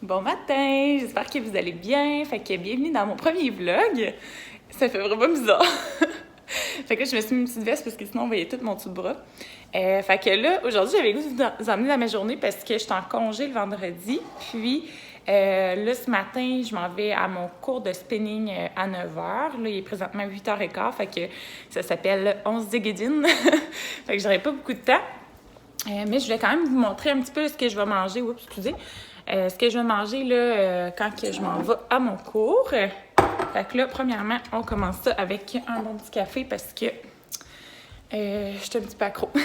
Bon matin, j'espère que vous allez bien. Fait que bienvenue dans mon premier vlog. Ça fait vraiment bizarre. Fait que là, je me suis mis une petite veste parce que sinon on voyait tout mon dessous de bras. Fait que là, aujourd'hui, j'avais le goût de vous emmener dans ma journée parce que j'étais en congé le vendredi. Puis là, ce matin, je m'en vais à mon cours de spinning à 9h. Là, il est présentement 8h15. Fait que ça s'appelle 11 Zigedin. Fait que j'aurais pas beaucoup de temps. Mais je voulais quand même vous montrer un petit peu ce que je vais manger. Oups, excusez. Ce que je vais manger là, quand que je m'en vais à mon cours. Fait que là, premièrement, on commence ça avec un bon petit café parce que je suis un petit peu accro. Puis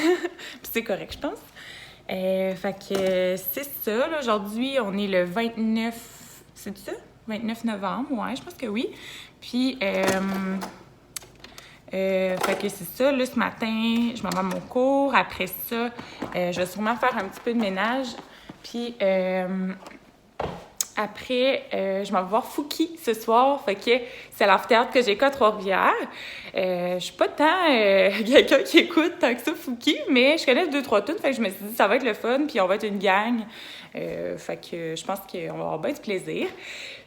c'est correct, je pense. Fait que c'est ça. Là, aujourd'hui, on est le 29... C'est ça? 29 novembre, ouais, je pense que oui. Puis... fait que c'est ça, là, ce matin, je m'en vais à mon cours. Après ça, je vais sûrement faire un petit peu de ménage. Puis après, je m'en vais voir Fouki ce soir. Fait que c'est à l'amphithéâtre que j'ai à Trois-Rivières. Je suis pas tant quelqu'un qui écoute tant que ça Fouki, mais je connais 2-3 tunes. Fait que je me suis dit, ça va être le fun, puis on va être une gang. Fait que je pense qu'on va avoir bien du plaisir.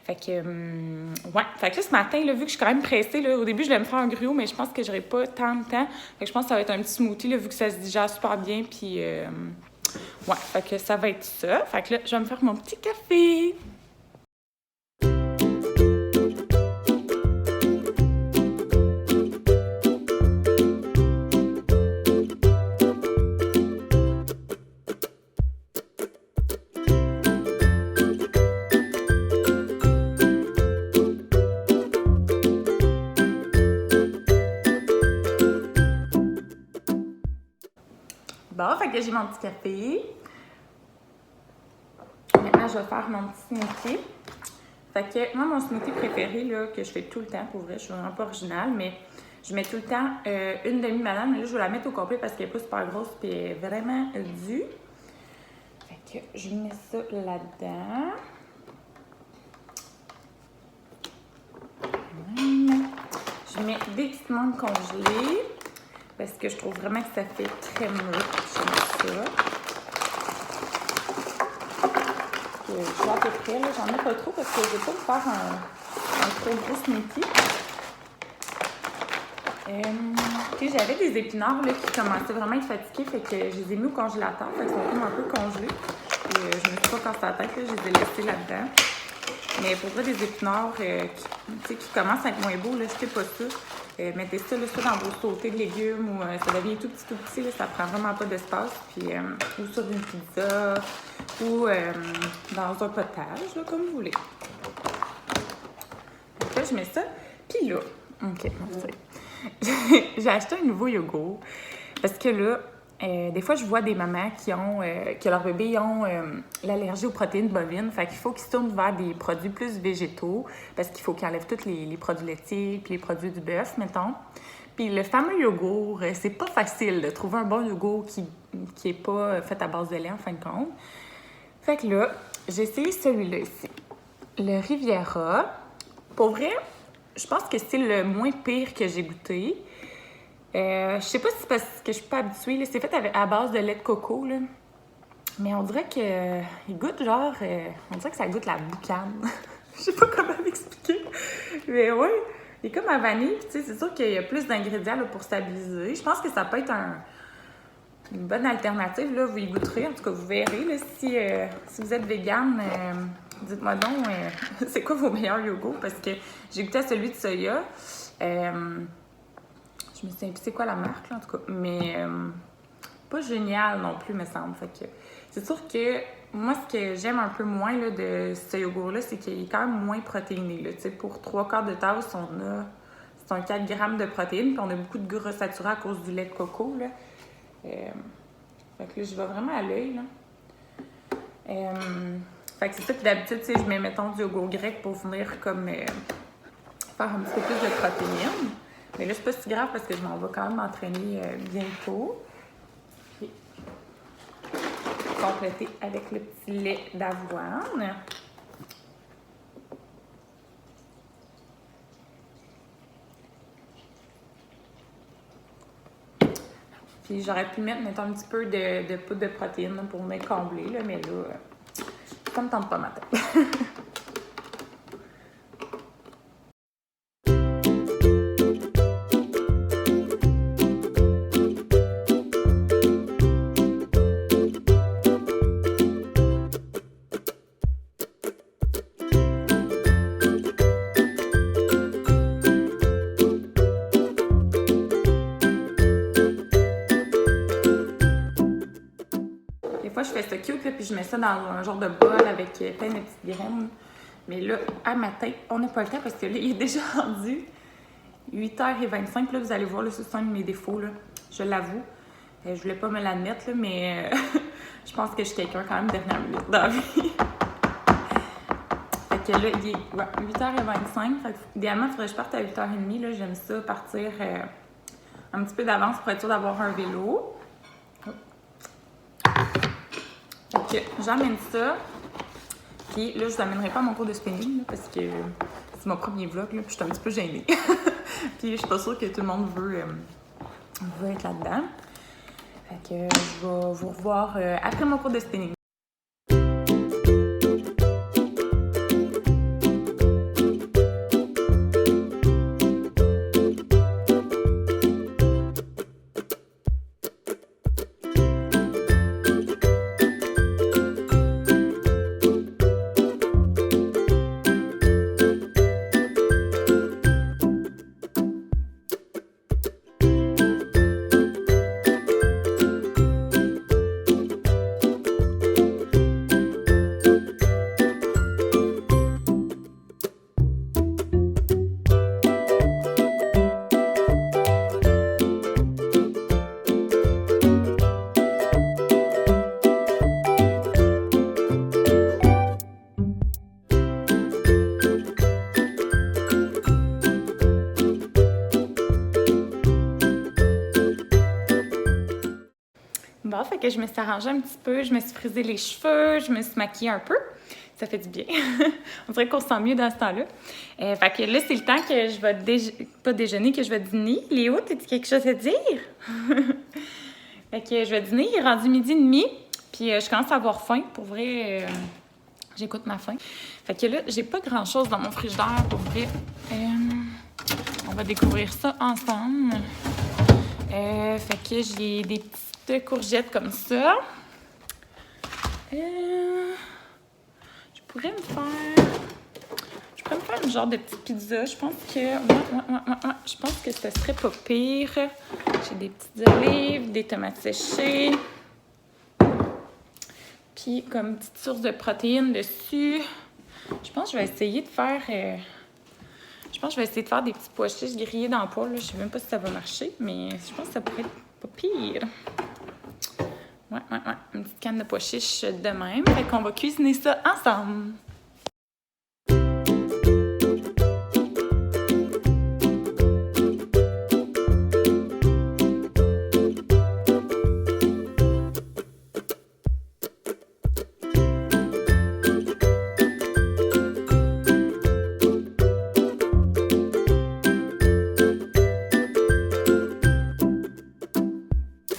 Fait que, ouais. Fait que là, ce matin, là, vu que je suis quand même pressée, là, au début, je voulais me faire un gruau, mais je pense que j'aurai pas tant de temps. Fait que je pense que ça va être un petit smoothie, là, vu que ça se digère super bien. Puis, ouais. Fait que ça va être ça. Fait que là, je vais me faire mon petit café. Bon, fait que j'ai mon petit café. Maintenant, je vais faire mon petit smoothie. Fait que moi, mon smoothie préféré, là, que je fais tout le temps, pour vrai, je suis vraiment pas originale, mais je mets tout le temps une demi-banane, mais là, je vais la mettre au complet parce qu'elle n'est pas super grosse et elle est vraiment due. Fait que je mets ça là-dedans. Je mets des petites mangues congelées parce que je trouve vraiment que ça fait crémeux. J'aime ça. Je suis à peu près, là, j'en mets pas trop parce que je vais pas me faire un trop gros smoothie. Puis j'avais des épinards là, qui commençaient vraiment à être fatigués, fait que je les ai mis au congélateur, fait qu'ils sont comme un peu congelés. Puis je me suis pas cassé la tête, là, je les ai laissés là-dedans. Mais pour vrai, des épinards qui commencent à être moins beaux, là, jetez pas ça. Mettez ça, là, soit dans vos sautés de légumes ou ça devient tout petit, là, ça prend vraiment pas d'espace. Puis, ou sur une pizza ou dans un potage, là, comme vous voulez. Donc là, je mets ça. Puis là, ok, j'ai acheté un nouveau yogourt parce que là, des fois, je vois des mamans que leurs bébés ont l'allergie aux protéines bovines. Fait qu'il faut qu'ils se tournent vers des produits plus végétaux parce qu'il faut qu'ils enlèvent tous les produits laitiers puis les produits du bœuf, mettons. Puis le fameux yogourt, c'est pas facile de trouver un bon yogourt qui est pas fait à base de lait, en fin de compte. Fait que là, j'ai essayé celui-là ici. Le Riviera. Pour vrai, je pense que c'est le moins pire que j'ai goûté. Je sais pas si c'est parce que je suis pas habituée. Là. C'est fait à base de lait de coco. Là. Mais on dirait que il goûte genre... on dirait que ça goûte la boucane. Je sais pas comment m'expliquer. Mais ouais, il est comme à vanille. Tu sais, c'est sûr qu'il y a plus d'ingrédients là, pour stabiliser. Je pense que ça peut être une bonne alternative. Là. Vous y goûterez. En tout cas, vous verrez. Là, si vous êtes végane, dites-moi donc c'est quoi vos meilleurs yogourts. Parce que j'ai goûté à celui de soya. Je me souviens plus c'est quoi la marque, là, en tout cas. Mais pas génial non plus, me semble. Fait que c'est sûr que moi, ce que j'aime un peu moins là, de ce yogourt-là, c'est qu'il est quand même moins protéiné. Là. Pour 3/4 de tasse, c'est un 4 grammes de protéines. Puis on a beaucoup de gras saturés à cause du lait de coco. Là. Fait que là, je vais vraiment à l'œil. Fait que c'est ça. Puis d'habitude, je mets, mettons, du yogourt grec pour venir comme faire un petit peu plus de protéines. Mais là, c'est pas si grave parce que je m'en vais quand même m'entraîner bientôt. Puis, compléter avec le petit lait d'avoine. Puis j'aurais pu mettre, mettons, un petit peu de poudre de protéines là, pour me combler, là, mais là, Ça me tente pas matin. Des fois, je fais ça cute, là, puis je mets ça dans un genre de bol avec plein de petites graines. Mais là, à matin, on n'a pas le temps parce que là, il est déjà rendu 8h25. Là, vous allez voir, là, ce sont un de mes défauts, là. Je l'avoue. Je voulais pas me l'admettre, là, mais je pense que je suis quelqu'un quand même dernière minute dans la vie. Fait que là, il est 8h25. Fait que, idéalement, il faudrait que je parte à 8h30. Là, j'aime ça, partir un petit peu d'avance pour être sûr d'avoir un vélo. Fait que j'amène ça. Puis là, je vous amènerai pas à mon cours de spinning là, parce que c'est mon premier vlog, là, puis je suis un petit peu gênée. Puis je suis pas sûre que tout le monde veut être là-dedans. Fait que je vais vous revoir après mon cours de spinning. Bon, fait que je me suis arrangée un petit peu, je me suis frisé les cheveux, je me suis maquillée un peu. Ça fait du bien. On dirait qu'on se sent mieux dans ce temps-là. Fait que là, c'est le temps que je vais pas déjeuner, que je vais dîner. Léo, t'as-tu quelque chose à dire? Fait que je vais dîner, il est rendu 12h30, puis je commence à avoir faim. Pour vrai, j'écoute ma faim. Fait que là, j'ai pas grand-chose dans mon frigidaire, pour vrai. On va découvrir ça ensemble. Fait que j'ai des petites courgettes comme ça. Je pourrais me faire une genre de petite pizza. Je pense que je pense que ce serait pas pire. J'ai des petites olives, des tomates séchées. Puis comme petite source de protéines dessus. Je pense que je vais essayer de faire des petits pois chiches grillés dans le poêle. Je sais même pas si ça va marcher, mais je pense que ça pourrait être pas pire. Ouais. Une petite canne de pois chiches de même. Fait qu'on va cuisiner ça ensemble.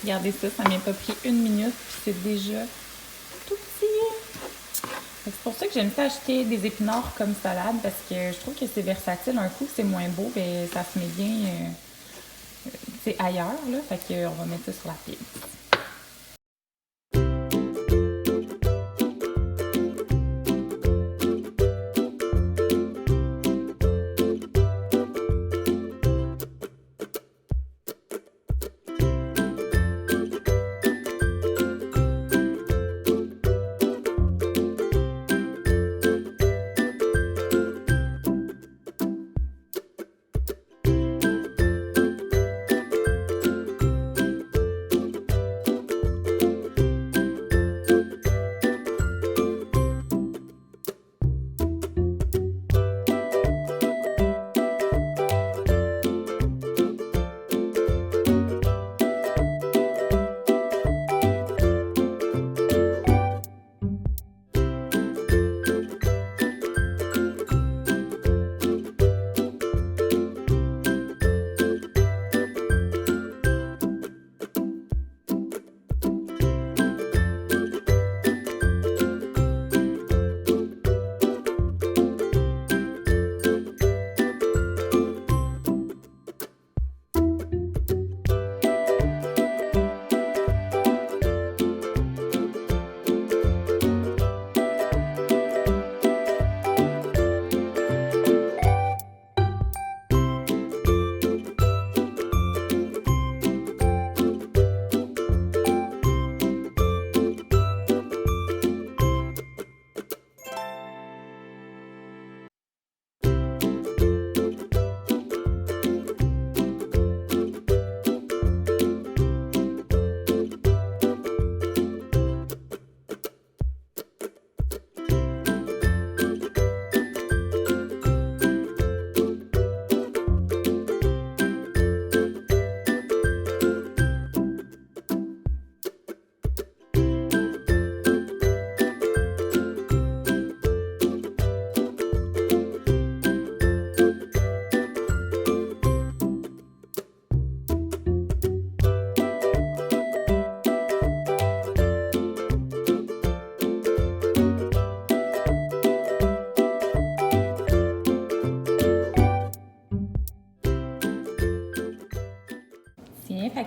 Regardez ça, ça m'a pas pris 1 minute, puis c'est déjà tout petit. C'est pour ça que j'aime ça acheter des épinards comme salade, parce que je trouve que c'est versatile. Un coup, c'est moins beau, mais ça se met bien ailleurs, là. Fait qu'on va mettre ça sur la pile.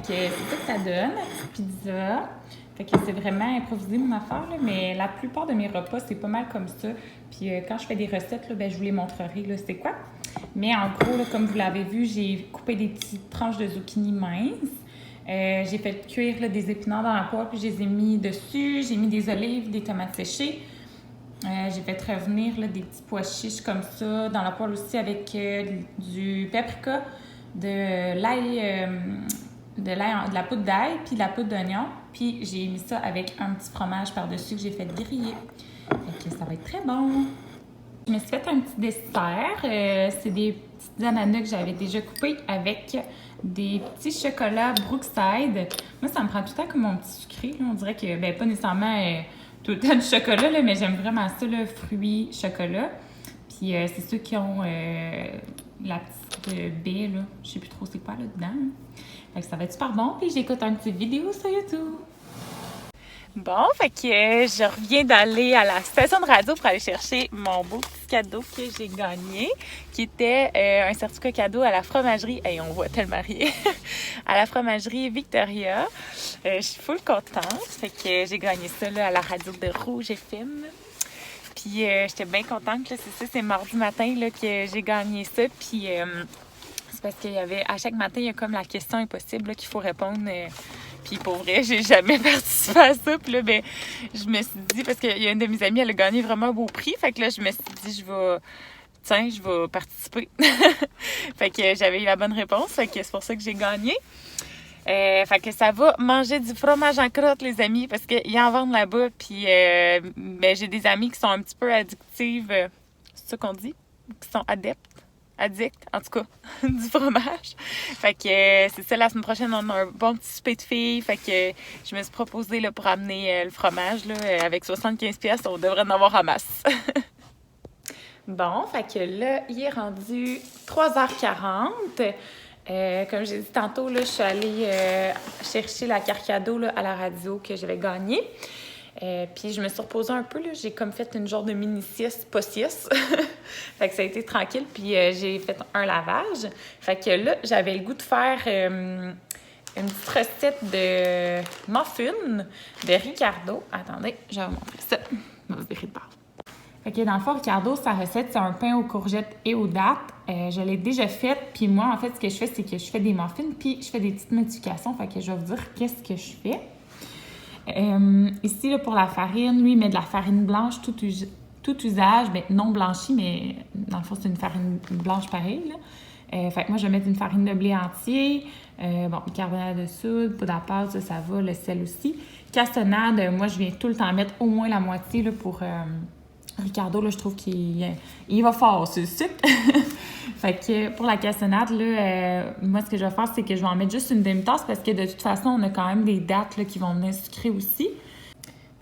que c'est ça que ça donne, la petite pizza. Fait que c'est vraiment improvisé mon affaire, là, mais la plupart de mes repas, c'est pas mal comme ça. Puis quand je fais des recettes, là, ben, je vous les montrerai, là, c'est quoi. Mais en gros, là, comme vous l'avez vu, j'ai coupé des petites tranches de zucchini minces. J'ai fait cuire là, des épinards dans la poêle, puis je les ai mis dessus. J'ai mis des olives, des tomates séchées. J'ai fait revenir là, des petits pois chiches comme ça dans la poêle aussi avec du paprika, de l'ail, de la poudre d'ail, puis de la poudre d'oignon. Puis j'ai mis ça avec un petit fromage par-dessus que j'ai fait griller. Fait que ça va être très bon. Je me suis fait un petit dessert. C'est des petites ananas que j'avais déjà coupées avec des petits chocolats Brookside. Moi, ça me prend tout le temps comme mon petit sucré. Là. On dirait que, ben pas nécessairement tout le temps du chocolat, là, mais j'aime vraiment ça, le fruit chocolat. Puis c'est ceux qui ont la petite baie, là. Je sais plus trop c'est quoi là-dedans. Fait que ça va être super bon. Puis j'écoute une petite vidéo sur YouTube. Bon, fait que je reviens d'aller à la station de radio pour aller chercher mon beau petit cadeau que j'ai gagné, qui était un certificat cadeau à la fromagerie. Hey, on voit tellement rien! À la fromagerie Victoria. Je suis full contente. Fait que j'ai gagné ça là, à la radio de Rouge FM. Puis j'étais bien contente. Là, c'est ça, c'est mardi matin là, que j'ai gagné ça. Puis c'est parce qu'il y avait, à chaque matin, il y a comme la question impossible là, qu'il faut répondre. Puis pour vrai, j'ai jamais participé à ça. Puis là, ben, je me suis dit, parce qu'il y a une de mes amies, elle a gagné vraiment un beau prix. Fait que là, je me suis dit, je vais participer. Fait que j'avais eu la bonne réponse. Fait que c'est pour ça que j'ai gagné. Fait que ça va manger du fromage en crotte, les amis, parce qu'ils en vendent là-bas. Puis ben, j'ai des amis qui sont un petit peu addictives. C'est ça qu'on dit? Qui sont addicts, en tout cas, du fromage. Fait que c'est ça, la semaine prochaine, on a un bon petit souper de filles. Fait que je me suis proposée là, pour amener le fromage. Là, avec 75$, on devrait en avoir en masse. Bon, fait que là, il est rendu 3h40. Comme j'ai dit tantôt, là, je suis allée chercher la carte cadeau là, à la radio que j'avais gagnée. Puis je me suis reposée un peu, là. J'ai comme fait une genre de mini-sieste, pas sieste. Fait que ça a été tranquille, puis j'ai fait un lavage. Fait que là, j'avais le goût de faire une petite recette de muffins de Ricardo. Attendez, je vais vous montrer ça. On va se virer de part. Fait que dans le fond, Ricardo, sa recette, c'est un pain aux courgettes et aux dattes. Je l'ai déjà faite, puis moi, en fait, ce que je fais, c'est que je fais des muffins, puis je fais des petites modifications. Fait que je vais vous dire qu'est-ce que je fais. Ici, là, pour la farine, lui, il met de la farine blanche, tout usage, bien, non blanchie, mais dans le fond, c'est une farine blanche pareille, là. Fait que moi, je vais mettre une farine de blé entier, bon, bicarbonate de soude, poudre à pâte, ça va, le sel aussi. Cassonade, moi, je viens tout le temps mettre au moins la moitié, là, pour Ricardo, là, je trouve qu'il va fort sur le sucre. Fait que pour la cassonade, là, moi, ce que je vais faire, c'est que je vais en mettre juste une demi-tasse parce que de toute façon, on a quand même des dattes là, qui vont venir sucrer aussi.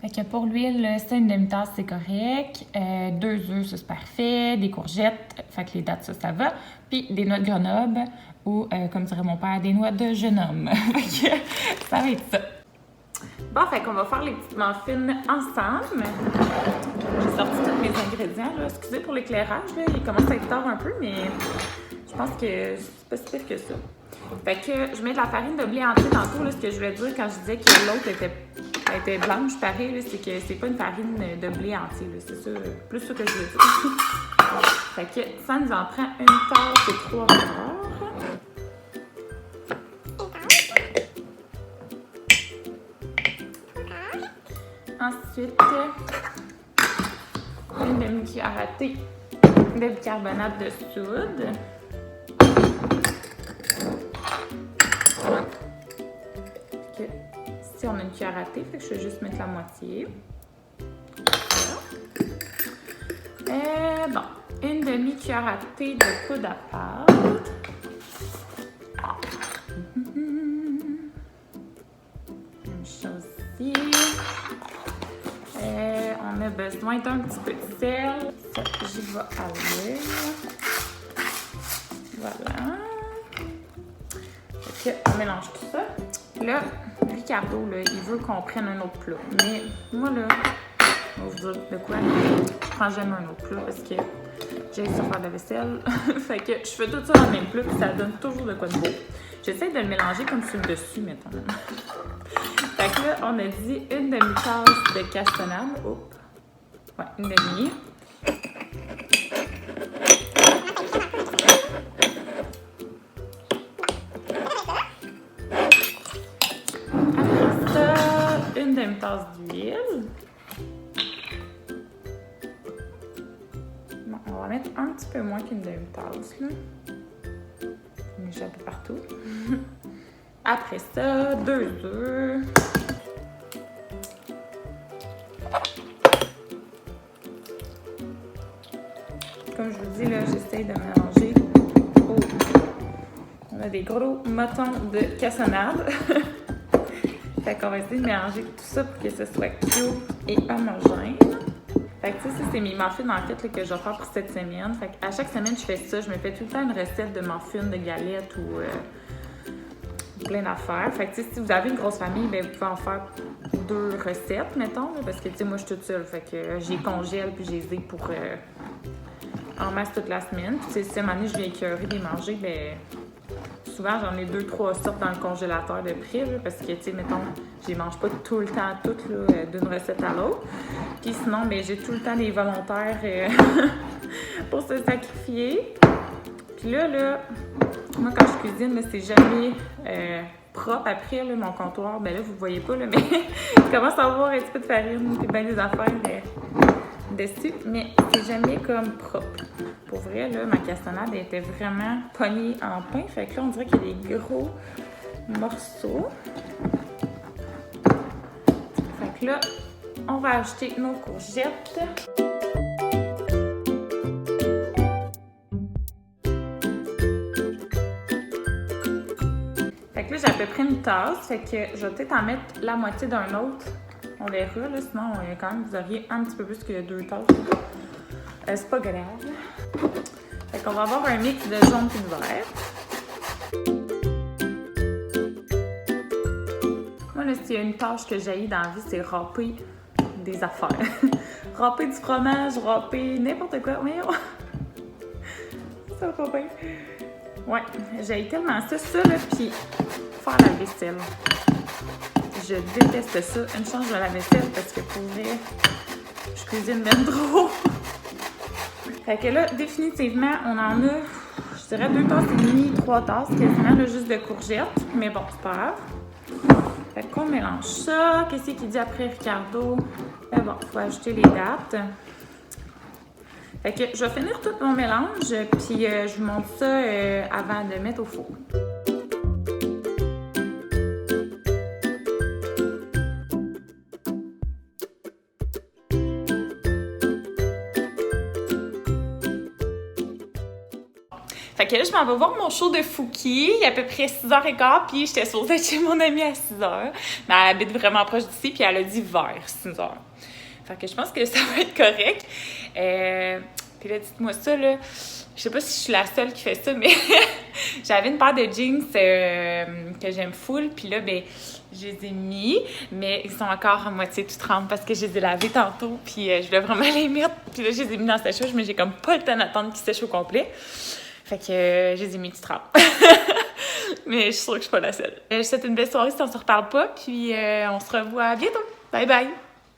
Fait que pour l'huile, c'est une demi-tasse, c'est correct. 2 œufs, ça, c'est parfait. Des courgettes, fait que les dattes, ça va. Puis des noix de Grenoble ou, comme dirait mon père, des noix de jeune homme. Fait que ça va être ça. Bon, fait qu'on va faire les petites muffins ensemble. J'ai sorti tous mes ingrédients, là. Excusez pour l'éclairage, là. Il commence à être tard un peu, mais je pense que c'est pas si pire que ça. Fait que je mets de la farine de blé entier tantôt, là. Ce que je voulais dire quand je disais que l'autre était blanche, pareil, là, c'est que c'est pas une farine de blé entier, là. C'est ça, plus ça que je voulais dire. Fait que ça nous en prend une tasse et 3 quarts. Ensuite, une demi-cuillère à thé de bicarbonate de soude. Ici, on a une cuillère à thé, fait que je vais juste mettre la moitié. Bon, une demi-cuillère à thé de poudre à pâte. Même chose ici. On a besoin d'un petit peu de sel. Ça, j'y vais à l'huile. Voilà. Fait qu'on mélange tout ça. Là, Ricardo, là, il veut qu'on prenne un autre plat. Mais moi, là, on va vous dire de quoi. Je prends jamais un autre plat parce que j'ai essayé de faire de la vaisselle. Fait que je fais tout ça dans le même plat puis ça donne toujours de quoi de beau. J'essaie de le mélanger comme sur le dessus, mettons. Fait que là, on a dit une demi-tasse de cassonade. Oups. Ouais, une demi. Après ça, une demi-tasse d'huile. Bon, on va mettre un petit peu moins qu'une demi-tasse, là. On échappe partout. Après ça, 2 œufs. Comme je vous dis, là, j'essaie de mélanger. Oh. On a des gros motons de cassonade. Fait qu'on va essayer de mélanger tout ça pour que ce soit cute et homogène. Fait que ça, c'est mes muffins en fait là, que je vais faire pour cette semaine. Fait qu'à chaque semaine, je fais ça. Je me fais tout le temps une recette de muffins, de galettes ou plein d'affaires. Fait que si vous avez une grosse famille, bien, vous pouvez en faire 2 recettes, mettons. Là, parce que moi, je suis toute seule. Fait que j'y congèle puis j'ai les ai pour en masse toute la semaine. Puis si à un moment donné, je viens écœurer des manger, bien, souvent, j'en ai 2-3 sortes dans le congélateur de près, là, parce que, tu sais, mettons, je les mange pas tout le temps toutes, là, d'une recette à l'autre. Puis sinon, bien, j'ai tout le temps des volontaires pour se sacrifier. Puis là, moi, quand je cuisine, là, c'est jamais propre après, là, mon comptoir. Ben là, vous voyez pas, là, mais je commence à avoir un petit peu de farine, puis bien des affaires dessus, mais c'est jamais comme propre. Pour vrai, là, ma cassonade elle était vraiment pognée en pain. Fait que là, on dirait qu'il y a des gros morceaux. Fait que là, on va ajouter nos courgettes. Fait que là, j'ai à peu près une tasse. Fait que je vais peut-être en mettre la moitié d'un autre. On verra, là, sinon, quand même, vous auriez un petit peu plus que 2 tasses. C'est pas grave. Fait qu'on va avoir un mix de jaune et de vert. Moi, là, s'il y a une tâche que j'haïs dans la vie, c'est râper des affaires. Râper du fromage, râper n'importe quoi. Mais ça va pas bien. Ouais, j'haïs tellement ça, là, puis faire la vaisselle. Je déteste ça. Une chance de la vaisselle parce que pour vrai, je cuisine même trop. Fait que là, définitivement, on en a, je dirais 2 tasses et demie, 3 tasses quasiment, là, juste de courgettes. Mais bon, c'est pas grave. Fait qu'on mélange ça. Qu'est-ce qu'il dit après Ricardo? Ben bon, il faut ajouter les dattes. Fait que je vais finir tout mon mélange, puis je vous montre ça avant de mettre au four. Fait que là, je m'en vais voir mon show de Fouki. Il est à peu près 6h15, puis j'étais supposée être chez mon amie à 6h. Mais elle habite vraiment proche d'ici, puis elle a dit vers 6h. Fait que je pense que ça va être correct. Puis là, dites-moi ça, là. Je sais pas si je suis la seule qui fait ça, mais j'avais une paire de jeans que j'aime full. Puis là, ben, je les ai mis, mais ils sont encore à moitié tout trempés parce que je les ai lavés tantôt. Puis je voulais vraiment les mettre. Puis là, je les ai mis dans la sécheuse, mais j'ai comme pas le temps d'attendre qu'ils sèchent au complet. Fait que je les ai mis tout trempés. Mais je suis sûre que je suis pas la seule. Je vous souhaite une belle soirée si on se reparle pas. Puis on se revoit bientôt. Bye bye!